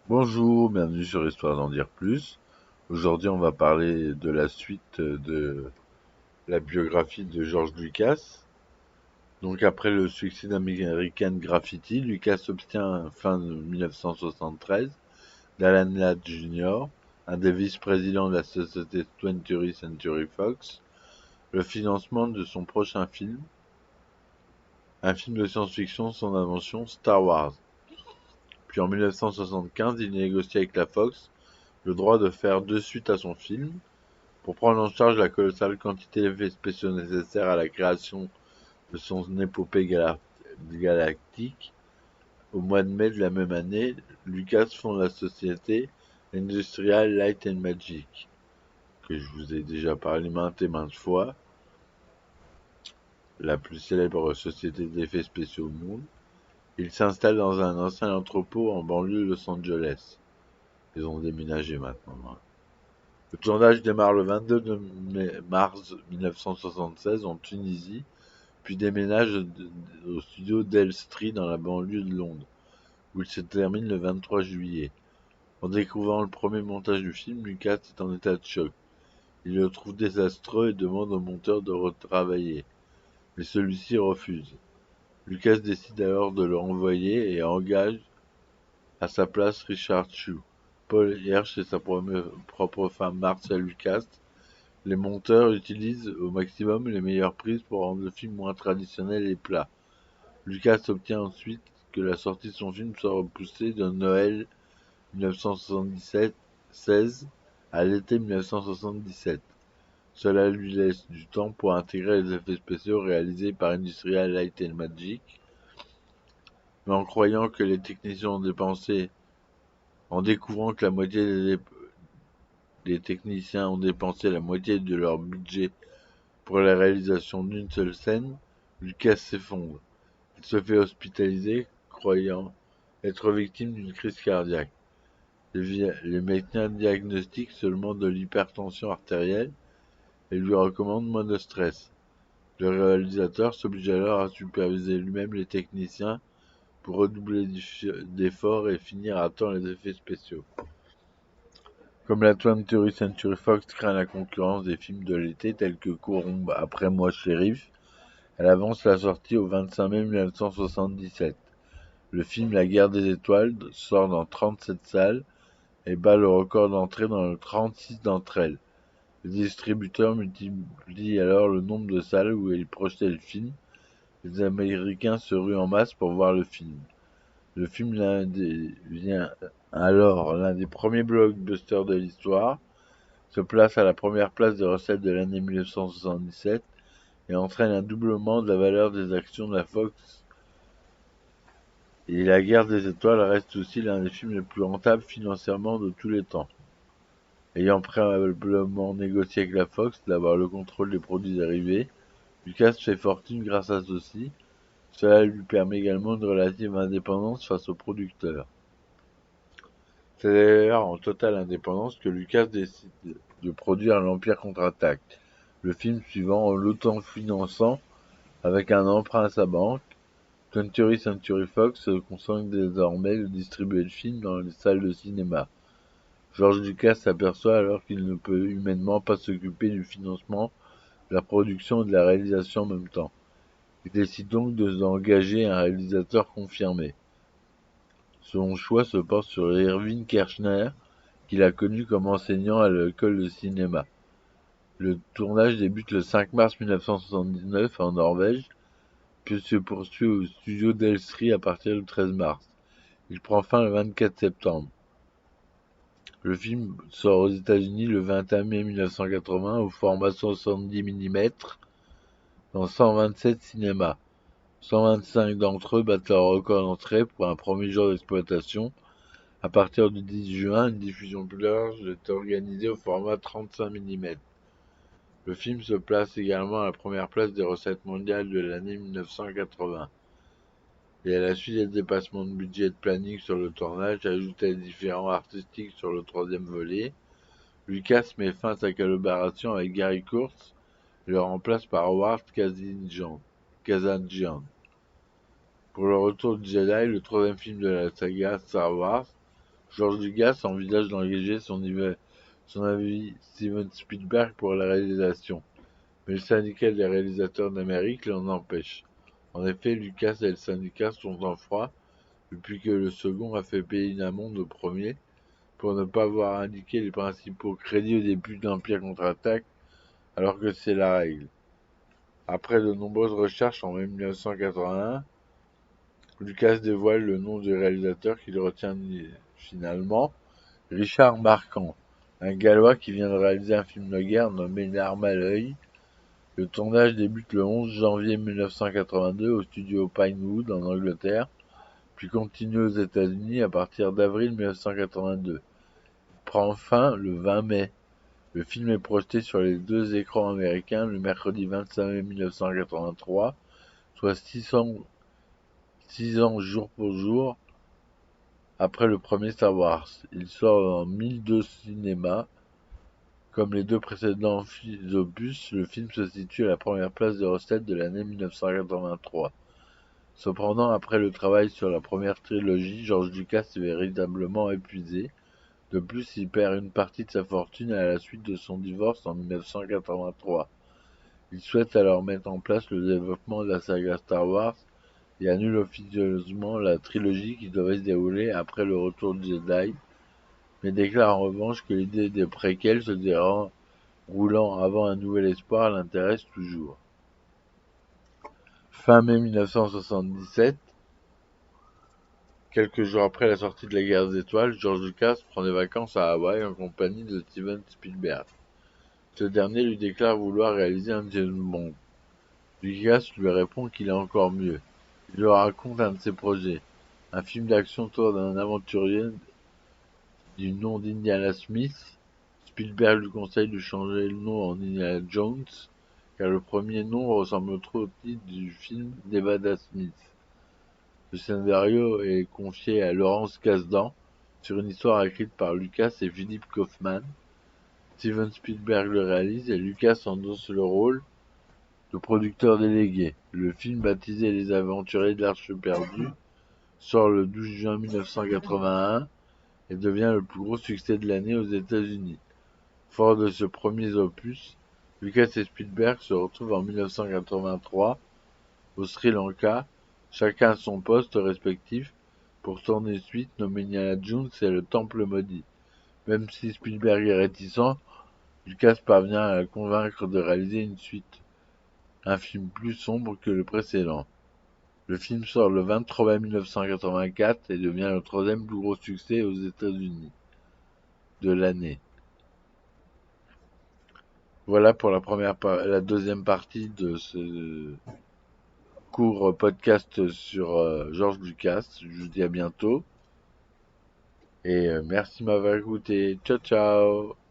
Bonjour, bienvenue sur Histoire d'en dire plus. Aujourd'hui, on va parler de la suite de la biographie de George Lucas. Donc, après le succès d'American Graffiti, Lucas obtient fin 1973 d'Alan Ladd Jr., un des vice-présidents de la société 20th Century Fox, le financement de son prochain film, un film de science-fiction, son invention, Star Wars. Puis en 1975, il négocie avec la Fox le droit de faire deux suites à son film, pour prendre en charge la colossale quantité d'effets spéciaux nécessaires à la création de son épopée galactique. Au mois de mai de la même année, Lucas fonde la société Industrial Light and Magic, que je vous ai déjà parlé maintes et maintes fois, la plus célèbre société d'effets spéciaux au monde. Il s'installe dans un ancien entrepôt en banlieue de Los Angeles. Ils ont déménagé maintenant. Le tournage démarre le 22 mars 1976 en Tunisie, puis déménage au studio d'Elstree dans la banlieue de Londres, où il se termine le 23 juillet. En découvrant le premier montage du film, Lucas est en état de choc. Il le trouve désastreux et demande au monteur de retravailler, mais celui-ci refuse. Lucas décide alors de le renvoyer et engage à sa place Richard Chew, Paul Hirsch et sa propre femme Marcia Lucas. Les monteurs utilisent au maximum les meilleures prises pour rendre le film moins traditionnel et plat. Lucas obtient ensuite que la sortie de son film soit repoussée de Noël 1976 à l'été 1977. Cela lui laisse du temps pour intégrer les effets spéciaux réalisés par Industrial Light and Magic, mais en découvrant que les techniciens ont dépensé la moitié de leur budget pour la réalisation d'une seule scène, Lucas s'effondre. Il se fait hospitaliser, croyant être victime d'une crise cardiaque. Les médecins diagnostiquent seulement de l'hypertension artérielle et lui recommandent moins de stress. Le réalisateur s'oblige alors à superviser lui-même les techniciens pour redoubler d'efforts et finir à temps les effets spéciaux. Comme la 20th Century Fox craint la concurrence des films de l'été tels que Courombe après moi shérif, elle avance la sortie au 25 mai 1977. Le film La Guerre des Étoiles sort dans 37 salles et bat le record d'entrée dans 36 d'entre elles. Les distributeurs multiplient alors le nombre de salles où ils projetaient le film. Les Américains se ruent en masse pour voir le film. Le film devient alors l'un des premiers blockbusters de l'histoire, se place à la première place des recettes de l'année 1977 et entraîne un doublement de la valeur des actions de la Fox. Et La Guerre des Étoiles reste aussi l'un des films les plus rentables financièrement de tous les temps. Ayant préalablement négocié avec la Fox d'avoir le contrôle des produits dérivés, Lucas fait fortune grâce à ceci. Cela lui permet également une relative indépendance face aux producteurs. C'est d'ailleurs en totale indépendance que Lucas décide de produire l'Empire contre-attaque, le film suivant en l'autofinançant avec un emprunt à sa banque. 20th Century Fox consent désormais de distribuer le film dans les salles de cinéma. George Lucas s'aperçoit alors qu'il ne peut humainement pas s'occuper du financement, de la production et de la réalisation en même temps. Il décide donc d'engager un réalisateur confirmé. Son choix se porte sur Irving Kershner, qu'il a connu comme enseignant à l'école de cinéma. Le tournage débute le 5 mars 1979 en Norvège, puis se poursuit au studio d'Elstree à partir du 13 mars. Il prend fin le 24 septembre. Le film sort aux États-Unis le 21 mai 1980 au format 70 mm dans 127 cinémas. 125 d'entre eux battent leur record d'entrée pour un premier jour d'exploitation. À partir du 10 juin, une diffusion plus large est organisée au format 35 mm. Le film se place également à la première place des recettes mondiales de l'année 1980. Et à la suite des dépassements de budget et de planning sur le tournage, ajoutés à des différends artistiques sur le troisième volet, Lucas met fin à sa collaboration avec Gary Kurtz et le remplace par Howard Kazanjian. Pour le retour du Jedi, le troisième film de la saga Star Wars, George Lucas envisage d'engager son ami Steven Spielberg pour la réalisation, mais le syndicat des réalisateurs d'Amérique l'en empêche. En effet, Lucas et le syndicat sont en froid depuis que le second a fait payer une amende au premier pour ne pas avoir indiqué les principaux crédits au début d'Empire contre-attaque, alors que c'est la règle. Après de nombreuses recherches en mai 1981, Lucas dévoile le nom du réalisateur qu'il retient finalement, Richard Marquand, un Gallois qui vient de réaliser un film de guerre nommé Une arme à l'œil. Le tournage débute le 11 janvier 1982 au studio Pinewood en Angleterre, puis continue aux États-Unis à partir d'avril 1982. Il prend fin le 20 mai. Le film est projeté sur les deux écrans américains le mercredi 25 mai 1983, soit 6 ans jour pour jour après le premier Star Wars. Il sort en 1002 cinémas. Comme les deux précédents opus, le film se situe à la première place des recettes de l'année 1983. Cependant, après le travail sur la première trilogie, George Lucas est véritablement épuisé. De plus, il perd une partie de sa fortune à la suite de son divorce en 1983. Il souhaite alors mettre en place le développement de la saga Star Wars et annule officieusement la trilogie qui devait se dérouler après le retour de Jedi, mais déclare en revanche que l'idée des préquels se déroulant avant Un Nouvel Espoir l'intéresse toujours. Fin mai 1977, quelques jours après la sortie de La Guerre des Étoiles, George Lucas prend des vacances à Hawaï en compagnie de Steven Spielberg. Ce dernier lui déclare vouloir réaliser un James Bond. Lucas lui répond qu'il est encore mieux. Il lui raconte un de ses projets, un film d'action autour d'un aventurier du nom d'Indiana Smith. Spielberg lui conseille de changer le nom en Indiana Jones, car le premier nom ressemble trop au titre du film Nevada Smith. Le scénario est confié à Lawrence Kasdan, sur une histoire écrite par Lucas et Philip Kaufman. Steven Spielberg le réalise et Lucas endosse le rôle de producteur délégué. Le film, baptisé Les Aventuriers de l'Arche perdue, sort le 12 juin 1981 et devient le plus gros succès de l'année aux États-Unis. Fort de ce premier opus, Lucas et Spielberg se retrouvent en 1983 au Sri Lanka, chacun à son poste respectif, pour tourner une suite nommée Indiana Jones et le Temple maudit. Même si Spielberg est réticent, Lucas parvient à le convaincre de réaliser une suite, un film plus sombre que le précédent. Le film sort le 23 mai 1984 et devient le troisième plus gros succès aux États-Unis de l'année. Voilà pour la deuxième partie de ce court podcast sur George Lucas. Je vous dis à bientôt et merci de m'avoir écouté. Ciao ciao.